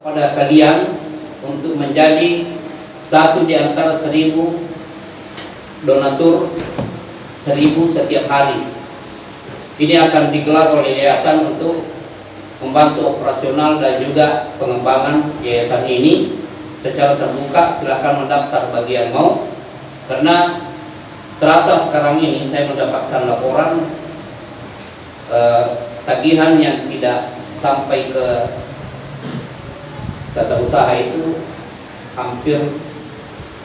pada kalian untuk menjadi satu di antara 1.000 donatur, 1.000 setiap hari. Ini akan digelar oleh yayasan untuk membantu operasional dan juga pengembangan yayasan ini secara terbuka. Silakan mendaftar bagi yang mau, karena terasa sekarang ini saya mendapatkan laporan tagihan yang tidak sampai ke tata usaha itu hampir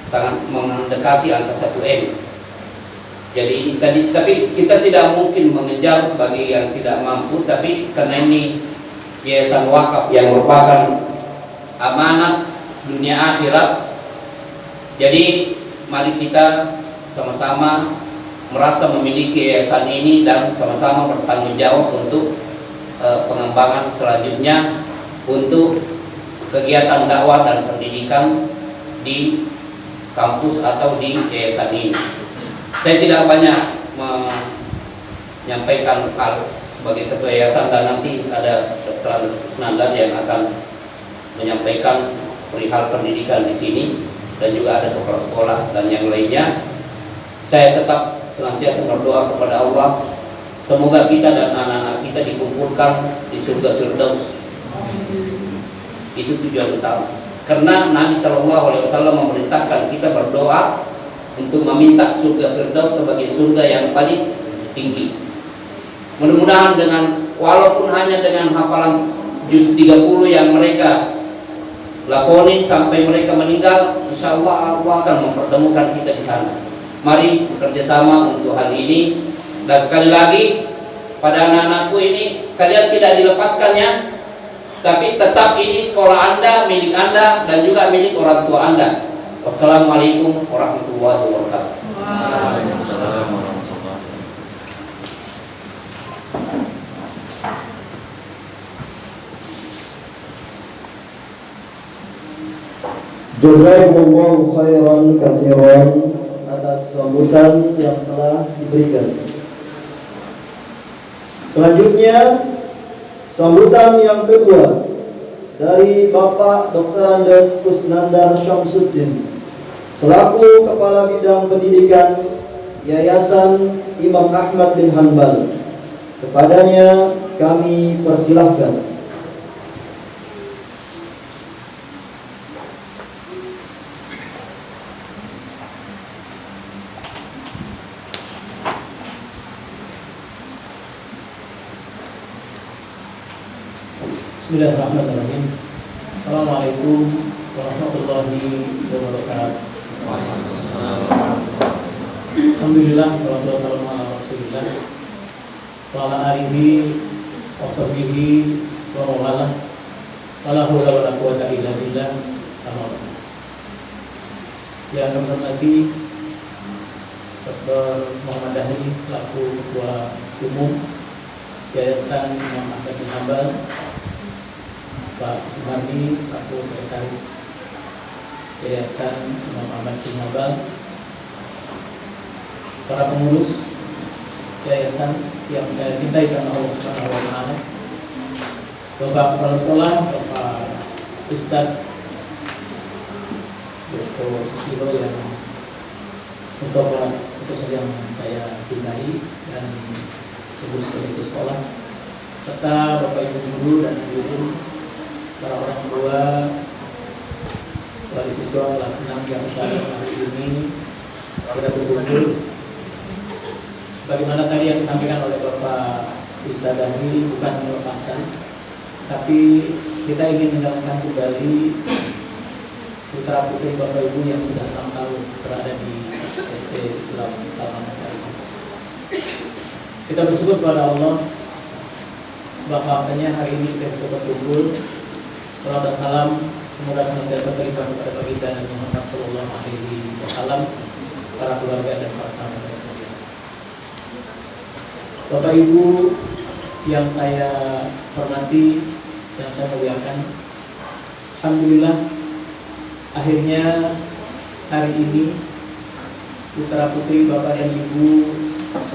sangat mendekati angka 1 M. Jadi ini tadi, tapi kita tidak mungkin mengejar bagi yang tidak mampu, tapi karena ini yayasan wakaf yang merupakan amanat dunia akhirat, jadi mari kita sama-sama merasa memiliki yayasan ini dan sama-sama bertanggung jawab untuk pengembangan selanjutnya untuk kegiatan dakwah dan pendidikan di kampus atau di yayasan ini. Saya tidak banyak menyampaikan hal sebagai ketua yayasan, dan nanti ada Dr. Kusnandar yang akan menyampaikan perihal pendidikan di sini, dan juga ada kepala sekolah dan yang lainnya. Saya tetap senantiasa berdoa kepada Allah, semoga kita dan anak-anak kita dikumpulkan di surga Firdaus. Itu tujuan utama. Karena Nabi SAW memerintahkan kita berdoa untuk meminta surga Firdaus sebagai surga yang paling tinggi. Mudah-mudahan dengan, walaupun hanya dengan hafalan juz 30 yang mereka lakonin sampai mereka meninggal, insya Allah Allah akan mempertemukan kita di sana. Mari bekerja sama untuk hal ini. Dan sekali lagi pada anak-anakku ini, kalian tidak dilepaskannya, tapi tetap ini sekolah Anda, milik Anda, dan juga milik orang tua Anda. Wassalamualaikum warahmatullahi wabarakatuh. Waalaikumsalam warahmatullahi wabarakatuh. Jazakumullahu khairan katsiran atas sambutan yang telah diberikan. Selanjutnya, sambutan yang kedua dari Bapak Dr. Andes Kusnandar Syamsuddin selaku Kepala Bidang Pendidikan Yayasan Imam Ahmad bin Hanbal. Kepadanya kami persilahkan. Bismillahirrahmanirrahim. Assalamualaikum warahmatullahi wabarakatuh. Alhamdulillah, salatu wassalamu ala Rasulillah wa ala alihi wa sahbihi wa mawalah. Wala haula wala quwwata illa billah. Yang kami hormati Dr. Muhammad Dahri selaku Ketua Umum Yayasan Imam Ahmad bin Hanbal, Pak Sumardi selaku Sekretaris Yayasan Imam Ahmad bin Hanbal, para pengurus yayasan yang saya cintai karena Allah Subhanahu wa Ta'ala, Bapak Kepala Sekolah, Bapak Ustadz Dr. Susilo yang Mustafa yang saya cintai, dan pengurus komite sekolah, serta Bapak Ibu guru dan guru, para orang tua, wali siswa kelas 6 yang hari ini pada berkumpul. Sebagaimana tadi yang disampaikan oleh Bapak Ustadz Dahri, bukan pelepasan, tapi kita ingin mendatangkan kembali putra putri Bapak Ibu yang sudah 6 tahun berada di SD Islam Salman Al-Farisi. Kita bersyukur kepada Allah bahwasanya hari ini kita bisa berkumpul. Salam dan salam semoga senantiasa terlimpah kepada baginda Nabi Muhammad Sallallahu Alaihi Wasallam, para keluarga dan para sahabat sekalian. Bapak Ibu yang saya hormati, yang saya muliakan, alhamdulillah akhirnya hari ini putra putri Bapak dan Ibu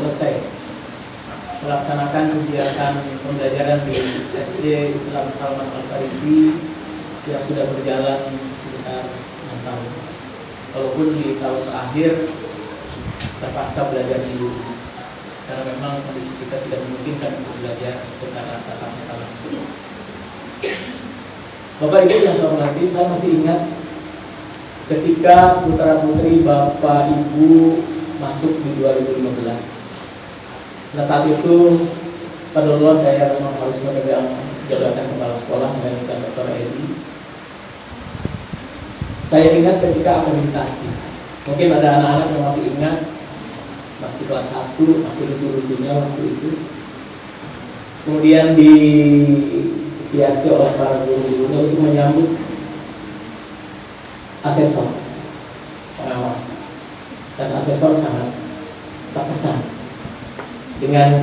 selesai melaksanakan kegiatan pembelajaran di SD Islam Salman Al-Farisi yang sudah berjalan sekitar 6 tahun. Walaupun di tahun terakhir terpaksa belajar di rumah karena memang kondisi kita tidak memungkinkan untuk belajar secara tatap muka langsung. Bapak Ibu yang saya hormati, saya masih ingat ketika putra putri Bapak Ibu masuk di 2015. Nah, saat itu pada awal saya memang harus memegang jabatan kepala sekolah menggantikan Dr. Edi. Saya ingat ketika akreditasi, mungkin ada anak-anak yang masih ingat, masih kelas 1, masih lucu-lucunya waktu itu. Kemudian dihiasi oleh para guru-gurunya untuk menyambut asesor, pengawas, dan asesor sangat terkesan dengan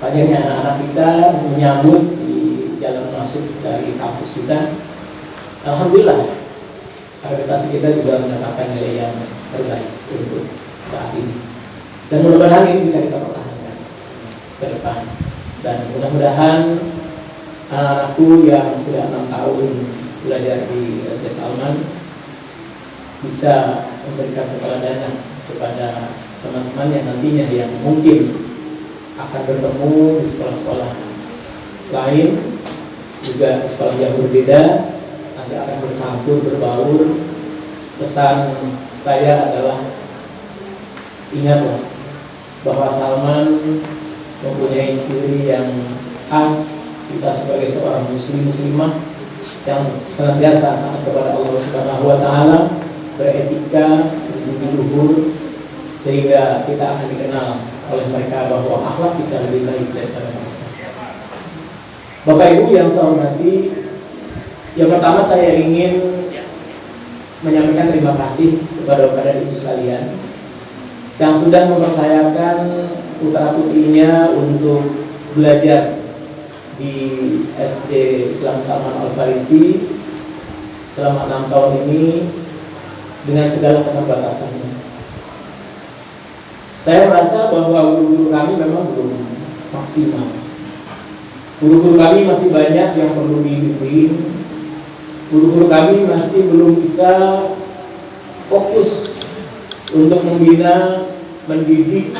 panjangnya anak-anak kita menyambut di jalan masuk dari kampus kita. Alhamdulillah, akreditasi kita juga mendapatkan nilai yang terbaik untuk saat ini. Dan mudah-mudahan ini bisa kita pertahankan ke depan. Dan mudah-mudahan anak-anakku yang sudah 6 tahun belajar di SD Salman bisa memberikan keteladanan kepada teman-teman yang nantinya yang mungkin akan bertemu di sekolah-sekolah lain, juga sekolah yang berbeda, nanti akan bercampur, berbaur. Pesan saya adalah ingatlah bahwa Salman mempunyai ciri yang khas. Kita sebagai seorang muslimah yang senantiasa taat kepada Allah Subhanahu wa taala, beretika, berbudi luhur, sehingga kita akan dikenal oleh mereka bahwa akhlak kita lebih baik daripada mereka. Bapak Ibu yang saya hormati, yang pertama saya ingin menyampaikan terima kasih kepada Bapak dan Ibu sekalian yang sudah mempercayakan putra putrinya untuk belajar di SD Islam Salman Al Farisi selama 6 tahun ini dengan segala keterbatasannya. Saya merasa bahwa guru-guru kami memang belum maksimal. Guru-guru kami masih banyak yang perlu dibimbing. Guru-guru kami masih belum bisa fokus untuk membina, mendidik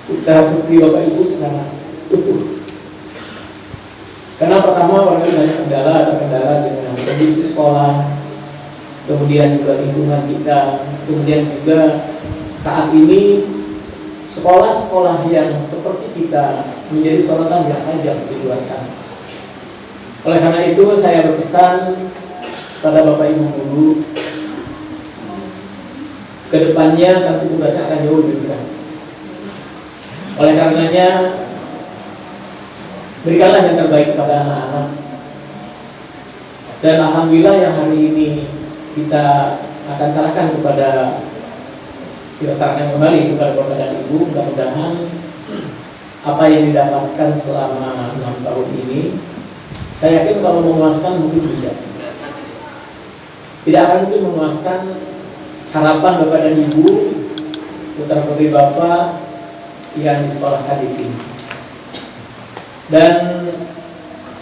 putra putri Bapak Ibu secara utuh. Karena pertama orang banyak kendala dengan kondisi sekolah, kemudian juga lingkungan kita, kemudian juga saat ini sekolah-sekolah yang seperti kita menjadi sorotan yang tajam di luar sana. Oleh karena itu saya berpesan pada Bapak Ibu guru, kedepannya tentu tugas akan jauh lebih berat. Oleh karenanya berikanlah yang terbaik kepada anak-anak. Dan alhamdulillah yang hari ini kita akan serahkan kita serahkan kembali kepada Bapak dan Ibu. Mudah-mudahan apa yang didapatkan selama 6 tahun ini, saya yakin kalau memuaskan mungkin tidak akan mungkin memuaskan harapan Bapak dan Ibu, putra putri Bapak yang disekolahkan di sini. Dan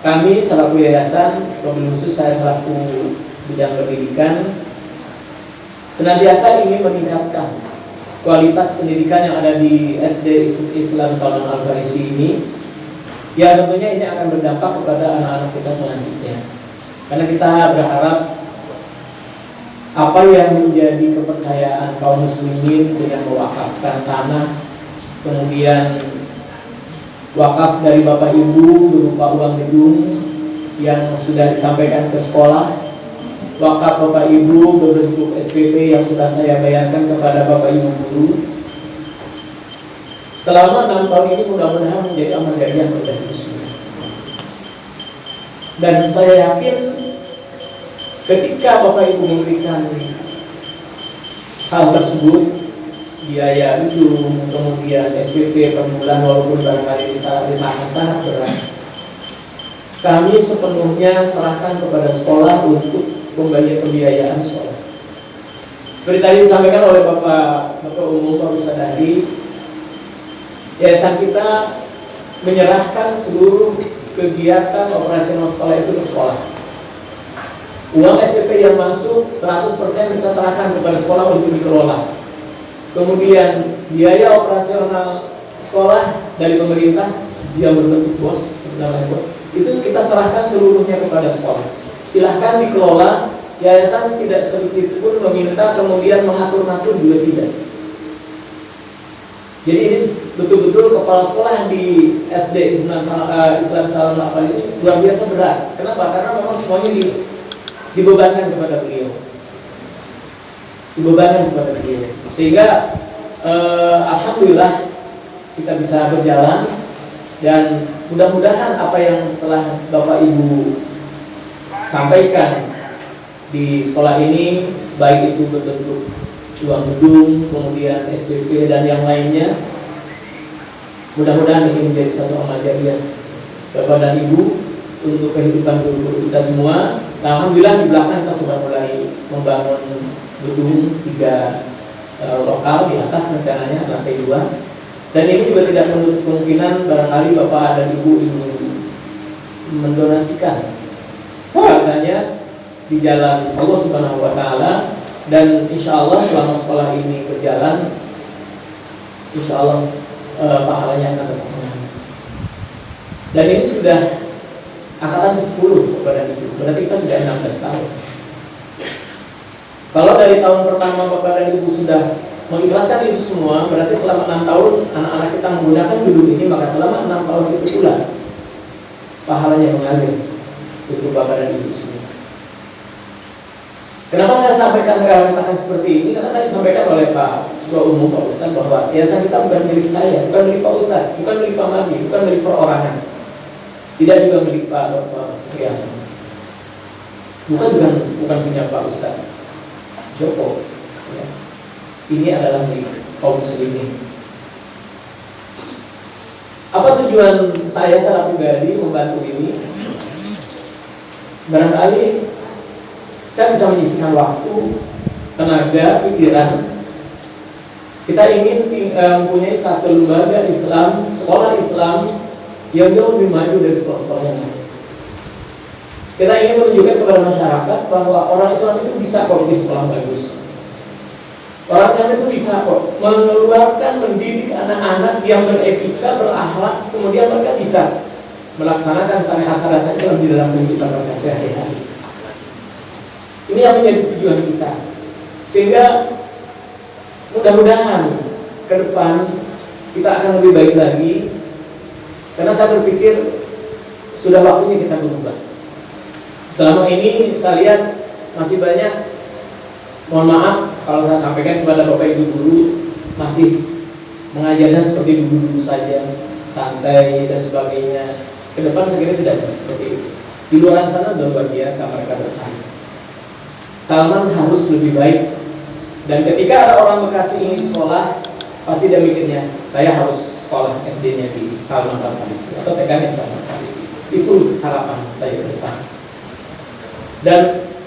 kami selaku yayasan, wabil khusus saya selaku bidang pendidikan, senantiasa ingin meningkatkan kualitas pendidikan yang ada di SD Islam Salman Al Farisi ini. Ya tentunya ini akan berdampak kepada anak-anak kita selanjutnya. Karena kita berharap apa yang menjadi kepercayaan kaum muslimin dengan mewakafkan tanah, kemudian wakaf dari Bapak Ibu berupa uang gedung yang sudah disampaikan ke sekolah, wakaf Bapak Ibu berbentuk SPP yang sudah saya bayarkan kepada Bapak Ibu guru. Selama 6 tahun ini mudah-mudahan menjadi amal jariah kepada Muslim. Dan saya yakin ketika Bapak Ibu memberikan hal tersebut, biaya gedung, kemudian SPP per bulan walaupun barangkali sangat berat, kami sepenuhnya serahkan kepada sekolah untuk pembiayaan sekolah. Seperti tadi disampaikan oleh Bapak Umum Pak Ustadz, yayasan kita menyerahkan seluruh kegiatan operasional sekolah itu ke sekolah. Uang SPP yang masuk 100% kita serahkan kepada sekolah untuk dikelola. Kemudian biaya operasional sekolah dari pemerintah yang berbentuk BOS sebenarnya BOS, itu kita serahkan seluruhnya kepada sekolah. Silahkan dikelola. Yayasan tidak sedikit pun meminta kemudian mengatur-ngatur juga tidak. Jadi ini betul-betul kepala sekolah yang di SD Islam Salam Nafal ini luar biasa berat. Kenapa? Karena memang semuanya dibebankan kepada beliau. Dibebankan kepada beliau. Sehingga alhamdulillah kita bisa berjalan, dan mudah-mudahan apa yang telah Bapak Ibu sampaikan di sekolah ini, baik itu berbentuk uang gedung, kemudian SPP dan yang lainnya, mudah-mudahan ini menjadi satu amal jariah Bapak dan Ibu untuk kehidupan guru-guru kita semua. Nah, alhamdulillah di belakang kita sudah mulai membangun gedung 3 lokal di atas, rencananya lantai 2. Dan ini juga tidak menutup kemungkinan barangkali Bapak dan Ibu ingin mendonasikan katanya di jalan Allah Subhanahu wa Ta'ala, dan insya Allah selama sekolah ini berjalan, insya Allah pahalanya akan tetap mengalir. Dan ini sudah angkatan 10 kepada itu, berarti kita sudah 16 tahun. Kalau dari tahun pertama Bapak dan Ibu sudah mengikhlaskan itu semua, berarti selama 6 tahun anak-anak kita menggunakan gedung ini, maka selama 6 tahun itu pula pahalanya mengalir untuk Bapak dan Ibu semua. Kenapa saya sampaikan katakan seperti ini? Karena tadi disampaikan oleh Pak Ketua Umum, Pak Ustadz, bahwa yayasan kita bukan milik saya, bukan milik Pak Ustadz, bukan milik Pak Mardi, bukan milik perorangan, tidak juga milik Pak Dr. Rian, bukan punya Pak Ustadz Joko. Ya. Ini adalah milik kaum muslimin. Apa tujuan saya secara pribadi membantu ini? Barangkali saya bisa menyisihkan waktu, tenaga, pikiran. Kita ingin mempunyai satu lembaga Islam, sekolah Islam yang jauh lebih maju dari sekolah-sekolah yang lain. Kita ingin menunjukkan kepada masyarakat bahwa orang Islam itu bisa kok bikin sekolah bagus. Orang Islam itu bisa kok mengeluarkan, mendidik anak-anak yang beretika, berakhlak, kemudian mereka bisa melaksanakan syariat-syariat Islam di dalam kehidupan mereka sehari-hari. Ini yang menjadi tujuan kita, sehingga mudah-mudahan ke depan kita akan lebih baik lagi, karena saya berpikir sudah waktunya kita berubah. Selama ini saya lihat masih banyak, mohon maaf kalau saya sampaikan kepada Bapak Ibu guru, masih mengajarnya seperti dulu-dulu saja, santai dan sebagainya. Ke depan saya kira tidak seperti itu. Di luar sana luar biasa mereka bersaing. Salman harus lebih baik, dan ketika ada orang Bekasi ingin sekolah, pasti dia mikirnya saya harus sekolah SD-nya di Salman Al-Farisi atau TK-nya Salman Al-Farisi. Itu harapan saya ke depan, dan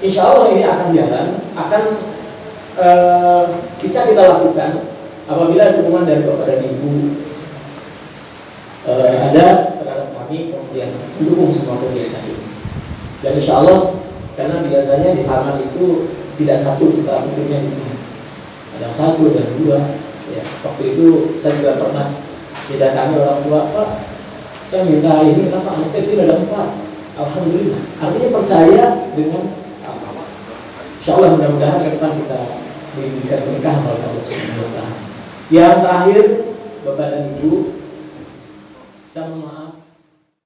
insya Allah ini akan jalan, akan bisa kita lakukan apabila dukungan dari Bapak dan Ibu ada terhadap kami, kemudian mendukung semua kegiatan ini. Dan insya Allah, karena biasanya di Salman itu tidak satu kita pikirnya di sini, ada 1 dan 2. Ya, waktu itu saya juga pernah didatangi orang tua, Pak, saya minta ini, kenapa anak saya sih ada 4? Alhamdulillah, artinya percaya dengan Salman. Insya Allah mudah-mudahan ke depan kita diberikan berkah oleh Allah Subhanahu wa Ta'ala. Yang terakhir, Bapak dan Ibu, saya mohon maaf